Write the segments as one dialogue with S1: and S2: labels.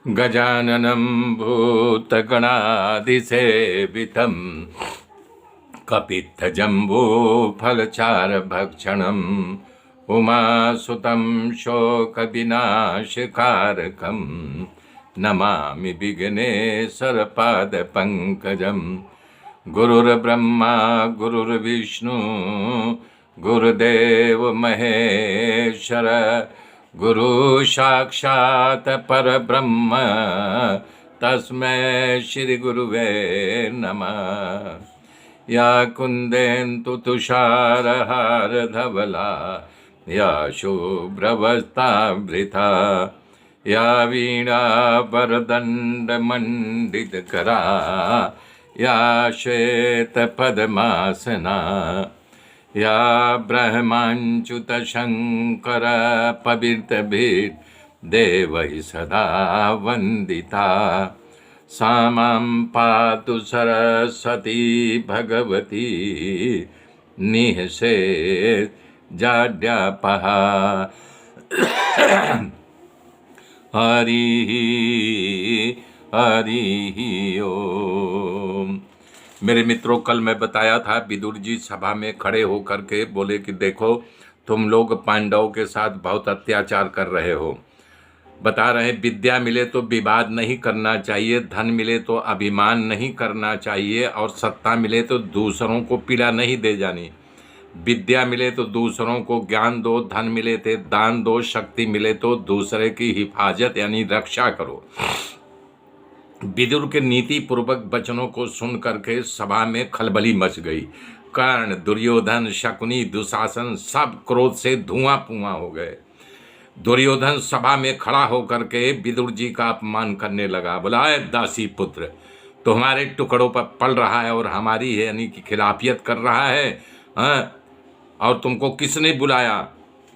S1: गजाननं भूतगणाधिसेवितं कपित्थजम्बूफलचारभक्षणम् उमासुतं शोकविनाशकारकं नमामि विघ्नेश्वरपादपङ्कजं। गुरुर्ब्रह्मा गुरुर्विष्णु गुरुदेव महेश्वर गुरु साक्षात् परब्रह्म तस्मै श्री गुरुवे नमः। या कुन्देन्दु तुषारहार धवला या शुभ्रवस्त्रावृता या वीणा वरदण्डमण्डितकरा या श्वेतपद्मासना या ब्रह्माच्युतशङ्कर पवित्रभिः देवैः सदा वन्दिता सा मां पातु सरस्वती भगवती निःशेषजाड्यापहा। हरि हरि ओम। मेरे मित्रों, कल मैं बताया था विदुर जी सभा में खड़े होकर के बोले कि देखो, तुम लोग पांडवों के साथ बहुत अत्याचार कर रहे हो। बता रहे विद्या मिले तो विवाद नहीं करना चाहिए, धन मिले तो अभिमान नहीं करना चाहिए, और सत्ता मिले तो दूसरों को पीड़ा नहीं दे जानी। विद्या मिले तो दूसरों को ज्ञान दो, धन मिले तो दान दो, शक्ति मिले तो दूसरे की हिफाजत यानी रक्षा करो। विदुर के नीति पूर्वक वचनों को सुन करके सभा में खलबली मच गई। कर्ण, दुर्योधन, शकुनी, दुशासन सब क्रोध से धुआं पुआं हो गए। दुर्योधन सभा में खड़ा होकर के विदुर जी का अपमान करने लगा। बोला, दासी पुत्र, तुम्हारे टुकड़ों पर पल रहा है और हमारी है यानी कि खिलाफियत कर रहा है। हाँ, और तुमको किसने बुलाया?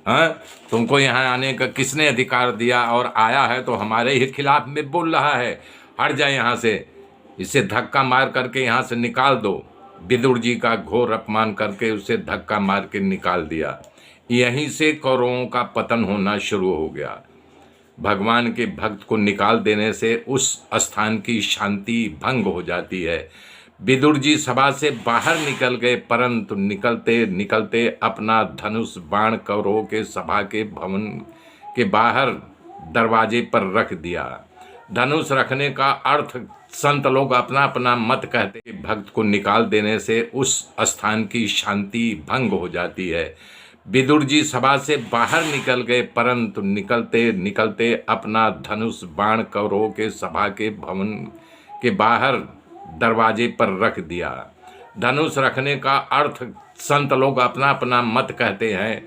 S1: हाँ, तुमको यहाँ आने का किसने अधिकार दिया? और आया है तो हमारे ही खिलाफ में बोल रहा है। हट जाए यहाँ से, इसे धक्का मार करके यहाँ से निकाल दो। विदुर जी का घोर अपमान करके उसे धक्का मार के निकाल दिया। यहीं से कौरवों का पतन होना शुरू हो गया। भगवान के भक्त को निकाल देने से उस स्थान की शांति भंग हो जाती है। विदुर जी सभा से बाहर निकल गए, परंतु निकलते निकलते अपना धनुष बाण कौरवों के सभा के भवन के बाहर दरवाजे पर रख दिया। धनुष रखने का अर्थ संत लोग अपना अपना मत कहते। भक्त को निकाल देने से उस स्थान की शांति भंग हो जाती है। विदुर जी सभा से बाहर निकल गए, परंतु निकलते निकलते अपना धनुष बाण कौरवों के सभा के भवन के बाहर दरवाजे पर रख दिया। धनुष रखने का अर्थ संत लोग अपना अपना मत कहते हैं।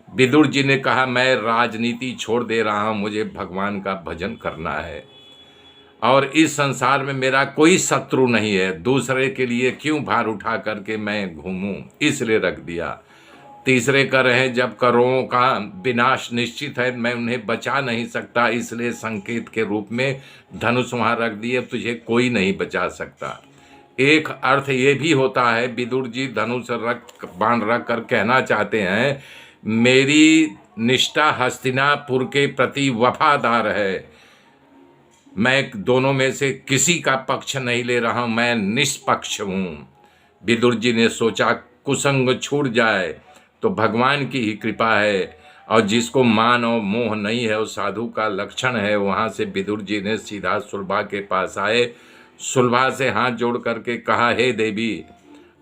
S1: विदुर जी ने कहा, मैं राजनीति छोड़ दे रहा हूँ, मुझे भगवान का भजन करना है और इस संसार में मेरा कोई शत्रु नहीं है। दूसरे के लिए क्यों भार उठा करके मैं घूमूं, इसलिए रख दिया। तीसरे कर रहे, जब कौरवों का विनाश निश्चित है, मैं उन्हें बचा नहीं सकता, इसलिए संकेत के रूप में धनुष वहाँ रख दिए, तुझे कोई नहीं बचा सकता। एक अर्थ ये भी होता है, विदुर जी धनुष बाण रख कर कहना चाहते हैं, मेरी निष्ठा हस्तिनापुर के प्रति वफादार है। मैं दोनों में से किसी का पक्ष नहीं ले रहा हूँ, मैं निष्पक्ष हूँ। विदुर जी ने सोचा कुसंग छूट जाए तो भगवान की ही कृपा है, और जिसको मान और मोह नहीं है वो साधु का लक्षण है। वहाँ से विदुर जी ने सीधा सुलभा के पास आए। सुलभा से हाथ जोड़ करके कहा, हे देवी,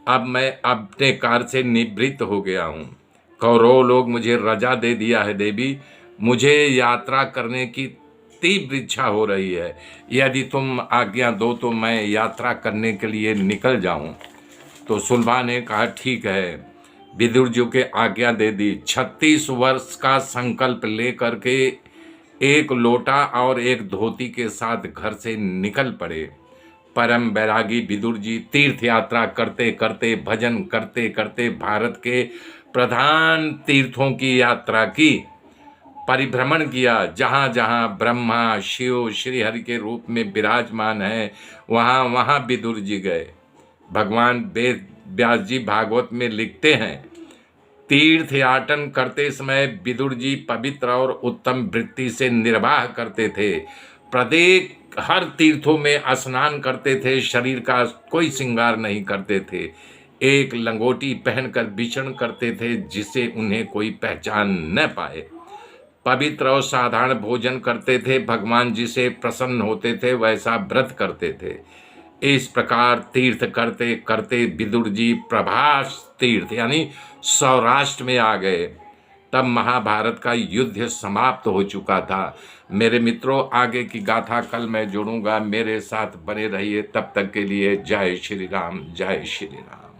S1: अब मैं अपने कार्य से निवृत्त हो गया हूँ। कौरव लोग मुझे रजा दे दिया है देवी, मुझे यात्रा करने की तीव्र इच्छा हो रही है। यदि तुम आज्ञा दो तो मैं यात्रा करने के लिए निकल जाऊं। तो सुलभा ने कहा, ठीक है। विदुर जी के आज्ञा दे दी। 36 वर्ष का संकल्प ले करके एक लोटा और एक धोती के साथ घर से निकल पड़े। परम बैरागी विदुर जी तीर्थ यात्रा करते करते, भजन करते करते भारत के प्रधान तीर्थों की यात्रा की, परिभ्रमण किया। जहाँ जहाँ ब्रह्मा शिव श्रीहरि के रूप में विराजमान है, वहाँ वहाँ विदुर जी गए। भगवान वेद व्यास जी भागवत में लिखते हैं, तीर्थयाटन करते समय विदुर जी पवित्र और उत्तम वृत्ति से निर्वाह करते थे। प्रत्येक हर तीर्थों में स्नान करते थे, शरीर का कोई श्रृंगार नहीं करते थे, एक लंगोटी पहनकर विचरण करते थे जिसे उन्हें कोई पहचान न पाए। पवित्र और साधारण भोजन करते थे, भगवान जी से प्रसन्न होते थे वैसा व्रत करते थे। इस प्रकार तीर्थ करते करते विदुर जी प्रभास तीर्थ यानी सौराष्ट्र में आ गए। तब महाभारत का युद्ध समाप्त हो चुका था। मेरे मित्रों, आगे की गाथा कल मैं जोड़ूंगा, मेरे साथ बने रहिए। तब तक के लिए जय श्री राम, जय श्री राम।